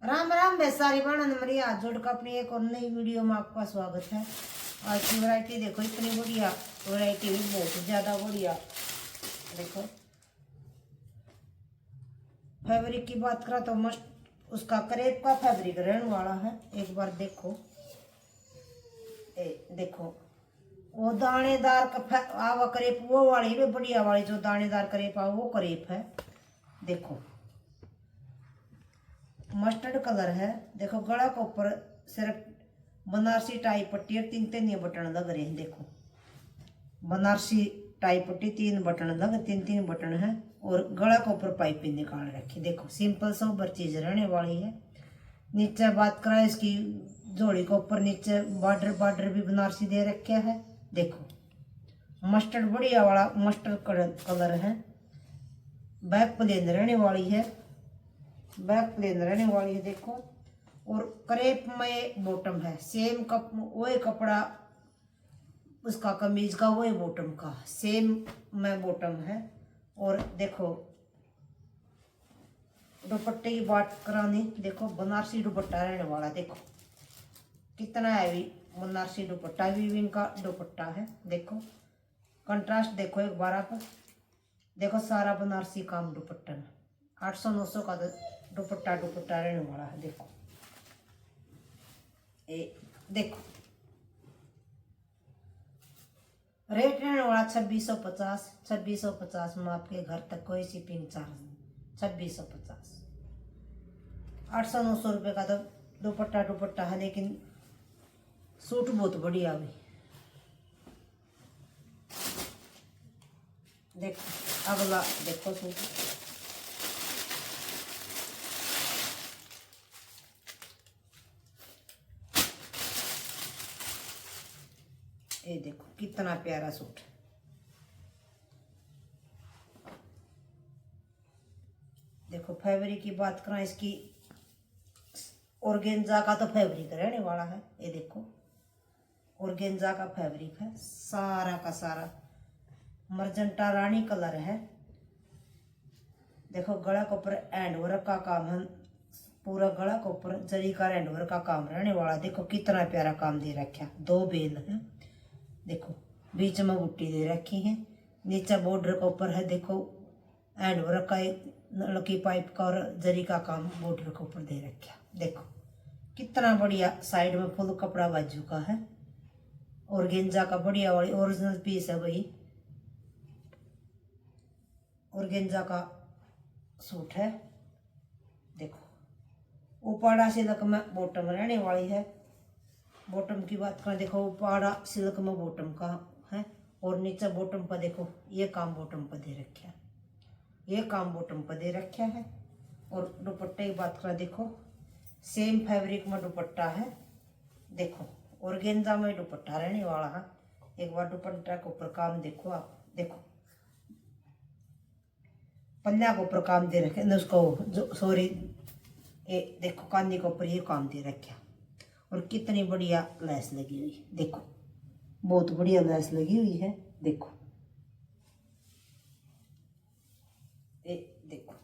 राम राम बेसारी बहन मेरी हाथ जोड़ कर अपनी एक और नई वीडियो में आपका स्वागत है। आज की वैरायटी देखो, इतनी बढ़िया वैरायटी भी, बहुत ज्यादा बढ़िया। देखो फैब्रिक की बात करा तो मस्त उसका करेब का फैब्रिक रहने वाला है। एक बार देखो, देखो वो दानेदार का आवा करेप, वो वाली भी बढ़िया वाली जो दानेदार करेप आ वो करेप है। देखो मस्टर्ड कलर है। देखो गला के ऊपर सिर्फ बनारसी टाई पट्टी और तीन तीन ये बटन लग रहे हैं। देखो बनारसी टाई पट्टी, तीन बटन लग, तीन तीन बटन है और गला के ऊपर पाइपिंग निकाल रखी। देखो सिंपल सोबर चीज रहने वाली है। नीचे बात करा इसकी जोड़ी के ऊपर, नीचे बॉर्डर बॉर्डर भी बनारसी दे रखा है। देखो मस्टर्ड बढ़िया वाला मस्टर्ड कलर है। बैक प्लेन रहने वाली है, बैक प्लेन रहने वाली है। देखो और क्रेप में बॉटम है, सेम कप वही कपड़ा उसका कमीज का, वही बॉटम का सेम में बॉटम है। और देखो दुपट्टे की बात करानी, देखो बनारसी दुपट्टा रहने वाला। देखो कितना हैवी बनारसी दुपट्टा, वीविंग का दुपट्टा है। देखो कंट्रास्ट देखो एक बार आप, देखो सारा बनारसी काम दुपट्टा में। 800-900 का दुपट्टा रहने वाला है। देखो देखो रेट रहने वाला 2650। 2650 में आपके घर तक कोई शिपिंग चार्ज नहीं। 2650, 800-900 रुपये का तो दुपट्टा है, लेकिन सूट बहुत बढ़िया भी। देखो अगला देखो सूट, ये देखो कितना प्यारा सूट। देखो फैब्रिक की बात करें, इसकी ऑर्गेन्जा का तो फैब्रिक रहने वाला है। ये देखो ऑर्गेन्जा का फैब्रिक है, सारा का सारा मर्जेंटा रानी कलर है। देखो गला के ऊपर हैंड वर्क का काम है, पूरा गला के ऊपर जरी का हैंड वर्क का काम रहने वाला। देखो कितना प्यारा काम दे रखा, 2 बेल है। देखो बीच में बुट्टी दे रखी है, नीचे बॉर्डर के ऊपर है। देखो हैंड वर्क का एक लकी पाइप का और जरी का काम बॉर्डर के ऊपर दे रखा। देखो कितना बढ़िया, साइड में फुल कपड़ा बाजू का है। और गेंजा का बढ़िया वाली ओरिजिनल पीस है वही, और गेंजा का सूट है। देखो उपाड़ा सिल्क में बॉटम रहने वाली है। बॉटम की बात करें, देखो उपाड़ा सिल्क में बॉटम का है। और नीचे बॉटम पर देखो ये काम बॉटम पर दे रखा है, ये काम बॉटम पर दे रखा है। और दुपट्टे की बात करें, देखो सेम फैब्रिक में दुपट्टा है। देखो ऑर्गेन्जा में दुपट्टा रहने वाला है। एक बार दुपट्टा के ऊपर काम देखो आप, देखो पल्ला के ऊपर काम दे रखे उसको, जो सॉरी ये देखो कांदी के ऊपर ये काम दे रखा। और कितनी बढ़िया लैस लगी हुई, देखो बहुत बढ़िया लैस लगी हुई है। देखो ये देखो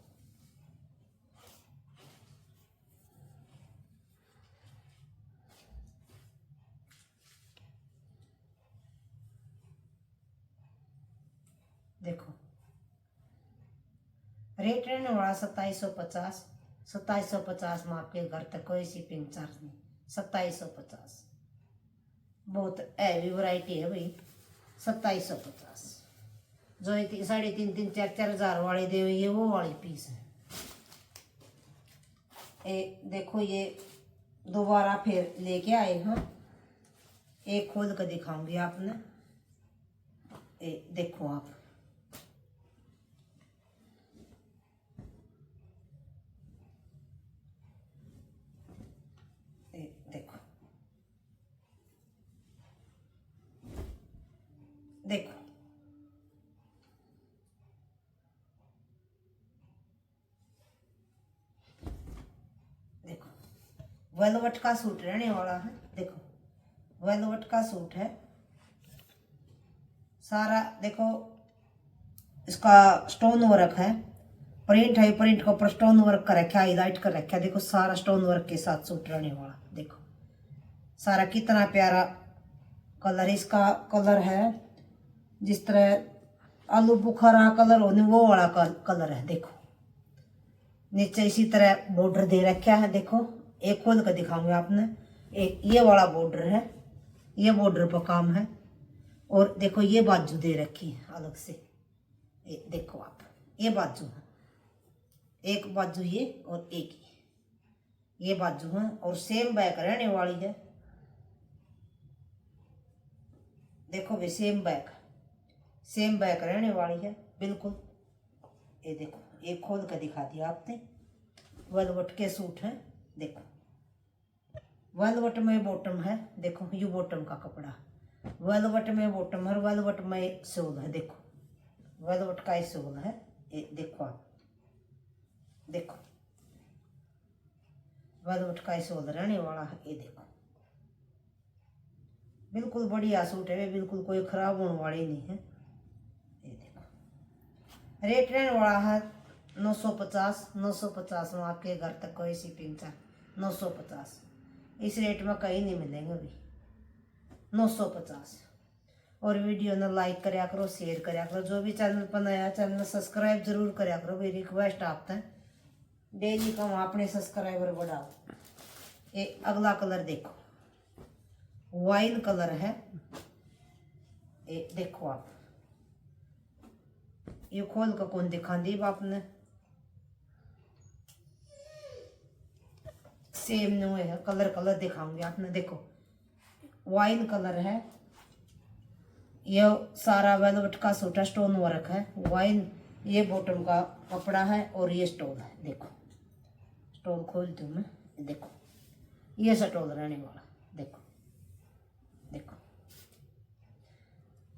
देखो रेट रहने वाला 2750। 2750 में आपके घर तक कोई शिपिंग चार्ज नहीं। 2750 बहुत हैवी वैरायटी है भाई। 2750 जो 3.5-3, 4-4 हजार वाली दे हुई है वो वाली पीस है। देखो ये दोबारा फिर लेके आए हैं, एक खोल कर दिखाऊंगी आपने। देखो आप देखो देखो देखो वेलवेट का सूट रहने वाला है। देखो वेलवेट का सूट है सारा। देखो इसका स्टोन वर्क है, प्रिंट है, प्रिंट के ऊपर स्टोन वर्क कर रखा, हाईलाइट कर रखा। देखो सारा स्टोन वर्क के साथ सूट रहने वाला। देखो सारा कितना प्यारा कलर, इसका कलर है जिस तरह आलू बुखारा कलर होने वो वाला कलर है। देखो नीचे इसी तरह बॉर्डर दे रखा है। देखो एक खोल कर दिखाऊंगी आपने, एक ये वाला बॉर्डर है, ये बॉर्डर पर काम है। और देखो ये बाजू दे रखी है अलग से, देखो आप ये बाजू है, एक बाजू ये और एक ये बाजू है, और सेम बैक रहने वाली है। देखो भी सेम बैक रहने वाली है बिल्कुल। ये देखो एक खोल कर दिखा दिया आपने, वेलवेट के सूट है। देखो वेलवेट में बॉटम है, देखो ये बॉटम का कपड़ा, वेलवेट में बॉटम है, वेलवेट में सोल है। देखो वेलवेट का ही सोल है, ये देखो आप, देखो वेलवेट का ही सोल रहने वाला है। ये देखो बिल्कुल बढ़िया सूट है, बिल्कुल कोई खराब होने वाली नहीं है। ये देखो रेट रहने वाला है 950 में आपके घर तक कोई शिपिंग चार्ज 950। इस रेट में कहीं नहीं मिलेंगे अभी, 950। और वीडियो ने लाइक करया करो, शेयर करया करो। जो भी चैनल पर नया चैनल सब्सक्राइब जरूर करया करो, मेरी रिक्वेस्ट आपसे। डेली का अपने सब्सक्राइबर बढ़ाओ। ये अगला कलर देखो वाइन कलर है, ये देखो आप, ये खोल कर कौन दिखा दी आपने, सेम न्यू है कलर दिखाऊंगी आपने। देखो वाइन कलर है, ये सारा वेलवेट का सूट है, स्टोन वर्क है, वाइन ये बॉटम का कपड़ा है और ये स्टोल है। देखो स्टोल खोलती हूँ मैं, देखो ये स्टोल रहने वाला। देखो देखो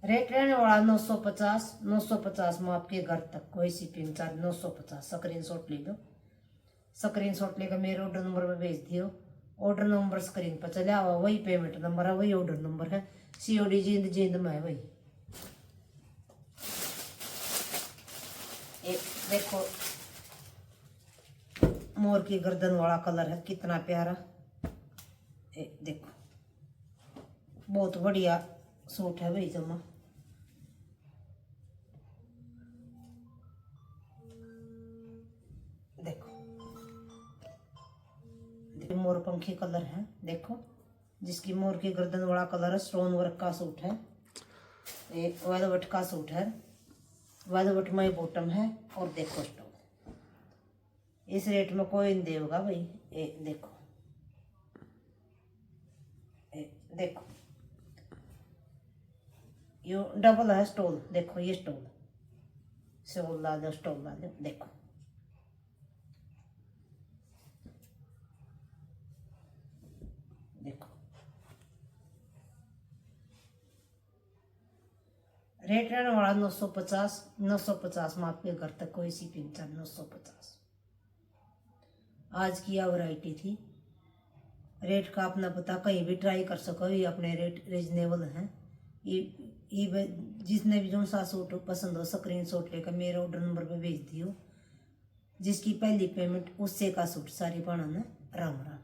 रेट रहने वाला 950 में आपके घर तक कोई शिपिंग चार्ज 950। स्क्रीनशॉट ले लो, स्क्रीनशॉट लेकर मेरे ऑर्डर नंबर पर भेज दियो। ऑर्डर नंबर स्क्रीन पर चले आवा, वही पेमेंट नंबर है, वही ऑर्डर नंबर है, COD जिंद में है वही। एक देखो मोर की गर्दन वाला कलर है, कितना प्यारा। देखो बहुत बढ़िया सूट है भाई जमा। देखो मोर पंखी कलर है, देखो जिसकी मोर की गर्दन वाला कलर है, स्टोन वर्क का सूट है, एक वेलवेट का सूट है, वेलवेट में बॉटम है। और देखो स्टोन, इस रेट में कोई नहीं देगा भाई। देखो देखो ये डबल है स्टोल, देखो ये स्टोल स्टोल ला दो, स्टोल ला दो। देखो देखो रेट रहने वाला 950 में आपके घर तक कोई शिपिंग चार्ज 950। आज की यह वैरायटी थी। रेट का अपना पता कहीं भी ट्राई कर सको, ये अपने रेट रिजनेबल हैं। ये जिसने भी जो सा सूट पसंद हो स्क्रीनशॉट लेकर मेरे ऑर्डर नंबर पे भेज दियो। जिसकी पहली पेमेंट उससे का सूट सारी बनाना। राम राम।